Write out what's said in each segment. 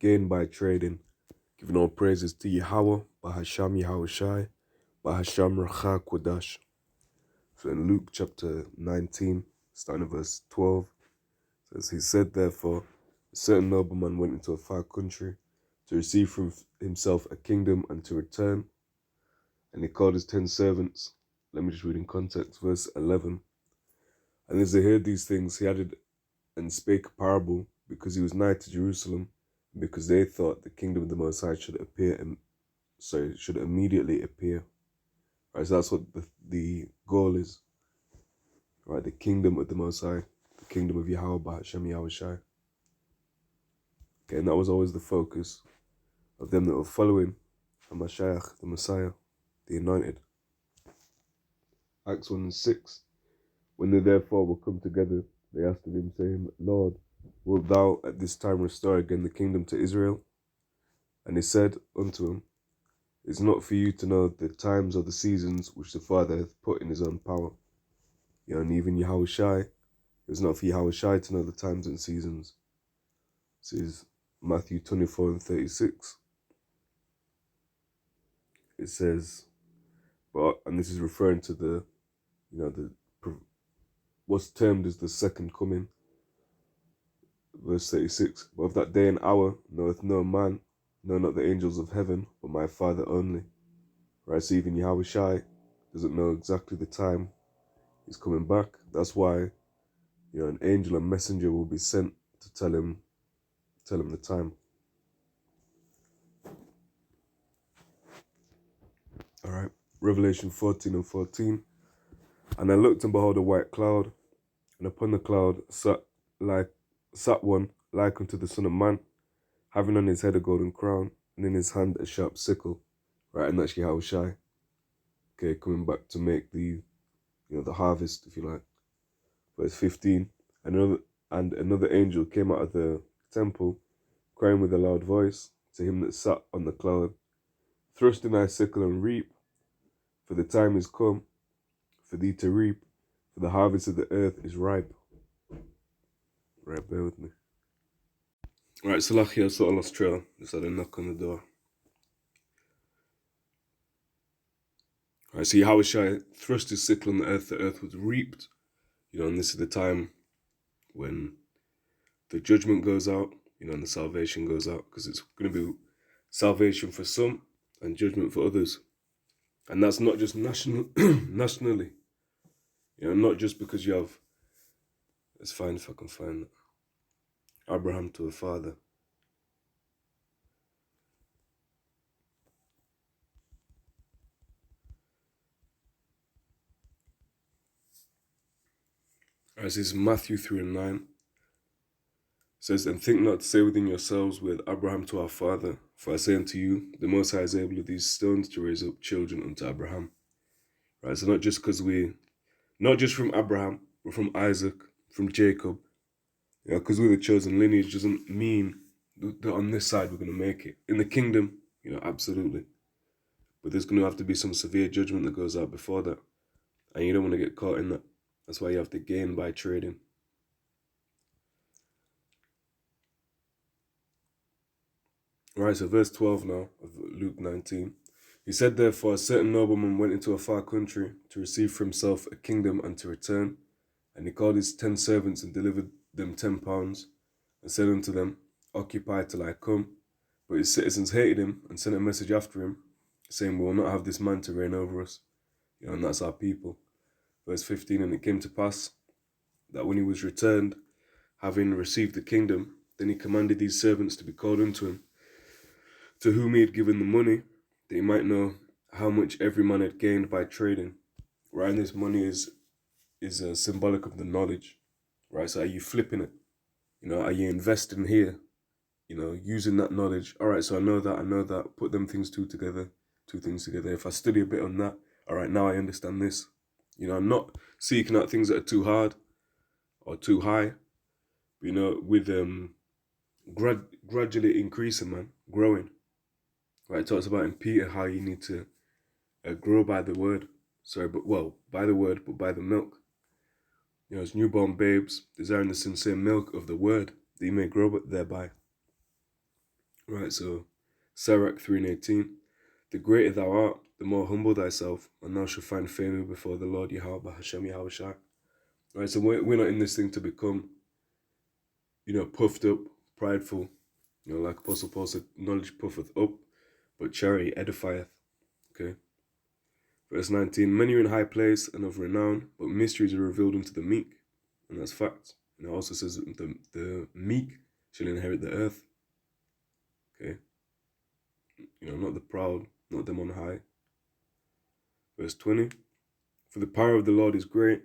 gain by trading, giving all praises to Yahawah, bahasham Yahawashi, bahasham Racha Kodash. So in Luke chapter 19, starting at verse 12, says, he said, therefore, a certain nobleman went into a far country to receive from himself a kingdom and to return. And he called his 10 servants. Let me just read in context, verse 11. And as they heard these things, he added and spake a parable, because he was nigh to Jerusalem, and because they thought the kingdom of the Most High should immediately appear. Right, so that's what the goal is. Right, the kingdom of the Most High, the kingdom of Yahawah, bahasham Yahawashi. Okay, and that was always the focus of them that were following Hamashiach, the Messiah, the Anointed. Acts 1:6. When they therefore were come together, they asked of him, saying, Lord, wilt thou at this time restore again the kingdom to Israel? And he said unto him, it is not for you to know the times or the seasons which the Father hath put in his own power. And even Yahawashi, it is not for Yahawashi to know the times and seasons. This is Matthew 24:36. It says, and this is referring to the what's termed as the second coming. Verse 36, but of that day and hour knoweth no man, no, not the angels of heaven, but my Father only. Right, so even Yahawashi doesn't know exactly the time he's coming back. That's why, an angel, a messenger will be sent to tell him the time. All right, Revelation 14:14. And I looked, and behold, a white cloud, and upon the cloud sat one like unto the Son of Man, having on his head a golden crown, and in his hand a sharp sickle. Right, and that's Yahawashi. Okay, coming back to make the harvest, if you like. Verse 15. And another angel came out of the temple, crying with a loud voice to him that sat on the cloud, thrust in thy sickle and reap, for the time is come for thee to reap, for the harvest of the earth is ripe. Right, bear with me. Right, Salachia, so I lost trail. Just had a knock on the door. Right, so Yahawashi thrust his sickle on the earth was reaped. And this is the time when the judgment goes out, and the salvation goes out, because it's going to be salvation for some and judgment for others. And that's not just nationally. Not just because you have, let's find if I can find that, Abraham to a father. As is Matthew 3:9. It says, and think not to say within yourselves, with Abraham to our father, for I say unto you, the Most High is able of these stones to raise up children unto Abraham. Right, so not just from Abraham, but from Isaac, from Jacob. Because we're the chosen lineage doesn't mean that on this side we're going to make it. In the kingdom, absolutely. But there's going to have to be some severe judgment that goes out before that. And you don't want to get caught in that. That's why you have to gain by trading. Right, so verse 12 now of Luke 19. He said, therefore, a certain nobleman went into a far country to receive for himself a kingdom and to return. And he called his 10 servants and delivered them £10, and said unto them, occupy till I come. But his citizens hated him and sent a message after him, saying, we will not have this man to reign over us. And that's our people. Verse 15, and it came to pass that when he was returned, having received the kingdom, then he commanded these servants to be called unto him, to whom he had given the money, that he might know how much every man had gained by trading. Right, and this money is symbolic of the knowledge. Right, so are you flipping it? Are you investing here? Using that knowledge. All right, so I know that. Put them two things together. If I study a bit on that, all right, now I understand this. I'm not seeking out things that are too hard or too high. With gradually increasing, man, growing. Right, it talks about in Peter how you need to grow by the word. By the word, but by the milk. As newborn babes, desiring the sincere milk of the word, that you may grow thereby. Right, so Sirach 3 and 18. The greater thou art, the more humble thyself, and thou shalt find favor before the Lord Yahawah, bahasham, Yahawashi. Right, so we're not in this thing to become, puffed up, prideful. Like Apostle Paul said, knowledge puffeth up, but charity edifieth. Okay. Verse 19, many are in high place and of renown, but mysteries are revealed unto the meek. And that's fact. And it also says the meek shall inherit the earth. Okay. Not the proud, not them on high. Verse 20, for the power of the Lord is great,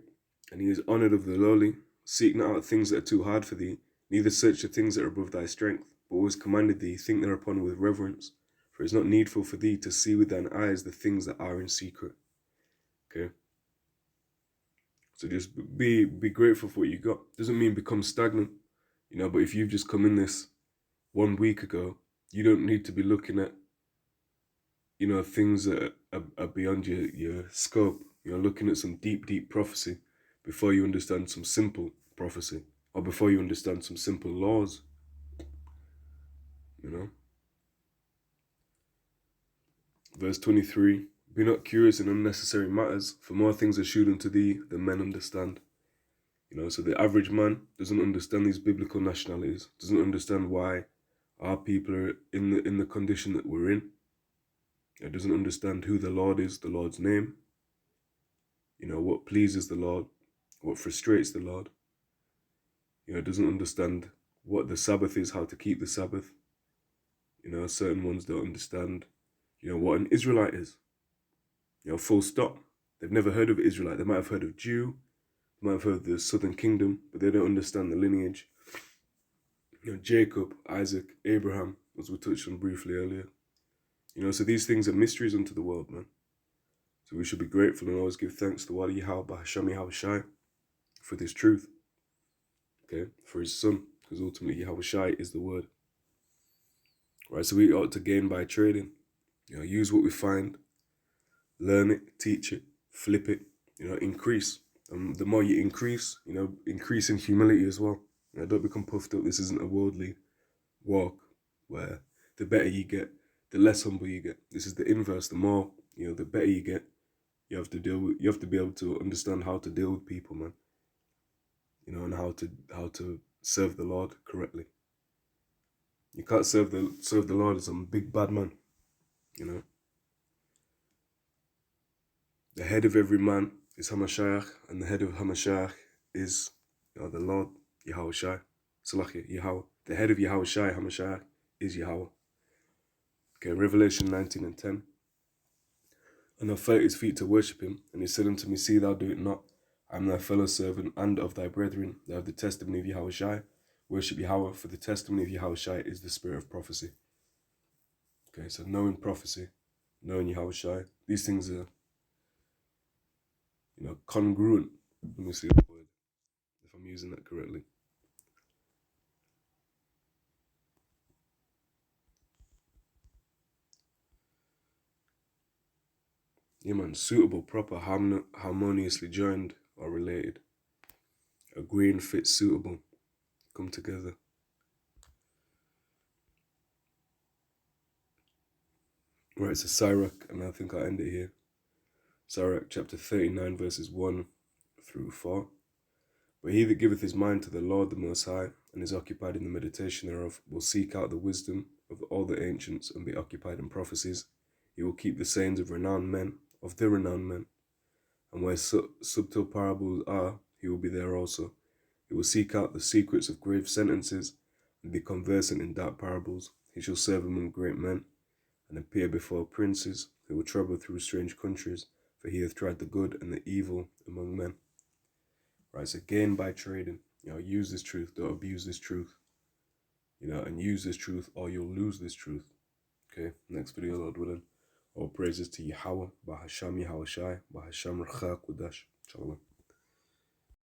and he is honoured of the lowly. Seek not out things that are too hard for thee, neither search the things that are above thy strength, but always commanded thee, think thereupon with reverence. For it is not needful for thee to see with thine eyes the things that are in secret. Okay? So just be grateful for what you got. Doesn't mean become stagnant, but if you've just come in this 1 week ago, you don't need to be looking at, things that are beyond your scope. You're looking at some deep prophecy before you understand some simple prophecy, or before you understand some simple laws, Verse 23, be not curious in unnecessary matters, for more things are shewed unto thee than men understand. So the average man doesn't understand these biblical nationalities, doesn't understand why our people are in the condition that we're in. It doesn't understand who the Lord is, the Lord's name, what pleases the Lord, what frustrates the Lord. Doesn't understand what the Sabbath is, how to keep the Sabbath. Certain ones don't understand, what an Israelite is. Full stop. They've never heard of Israelite. They might have heard of Jew, they might have heard of the southern kingdom, but they don't understand the lineage. Jacob, Isaac, Abraham, as we touched on briefly earlier. So these things are mysteries unto the world, man. So we should be grateful and always give thanks to Yahawah, bahasham, Yahawashi, for this truth. Okay, for his son, because ultimately Yahawashi is the word. Right, so we ought to gain by trading. Use what we find, learn it, teach it, flip it, increase. The more you increase, increase in humility as well. Don't become puffed up. This isn't a worldly walk where the better you get, the less humble you get. This is the inverse. The more, the better you get, you have to be able to understand how to deal with people, man. And how to serve the Lord correctly. You can't serve the Lord as some big bad man, The head of every man is Hamashiach, and the head of Hamashiach is the Lord, Yahawashi. Salakia, Yahawah. The head of Yahawashi, Hamashiach, is Yahawah. Okay, Revelation 19 and 10. And I fell at his feet to worship him, and he said unto me, see thou do it not. I am thy fellow servant and of thy brethren, that have the testimony of Yahawashi. Worship Yahawah, for the testimony of Yahawashi is the spirit of prophecy. Okay, so knowing prophecy, knowing Yahawashi, these things are, congruent. Let me see the word, if I'm using that correctly. Yeah, man, suitable, proper, harmoniously joined or related. Agree and fit, suitable, come together. Right, so Sirach, and I think I'll end it here. Sirach chapter 39, verses 1 through 4. But he that giveth his mind to the Lord the Most High, and is occupied in the meditation thereof, will seek out the wisdom of all the ancients, and be occupied in prophecies. He will keep the sayings of renowned men, of the renowned men. And where subtle parables are, he will be there also. He will seek out the secrets of grave sentences, and be conversant in dark parables. He shall serve among great men, and appear before princes. He will travel through strange countries, for he hath tried the good and the evil among men. Right, so gain by trading. Use this truth, don't abuse this truth. And use this truth or you'll lose this truth. Okay, next video, Lord willing. All praises to Yahawah, bahasham, Yahawashi, bahasham, Rachak, Wadash. Shalom.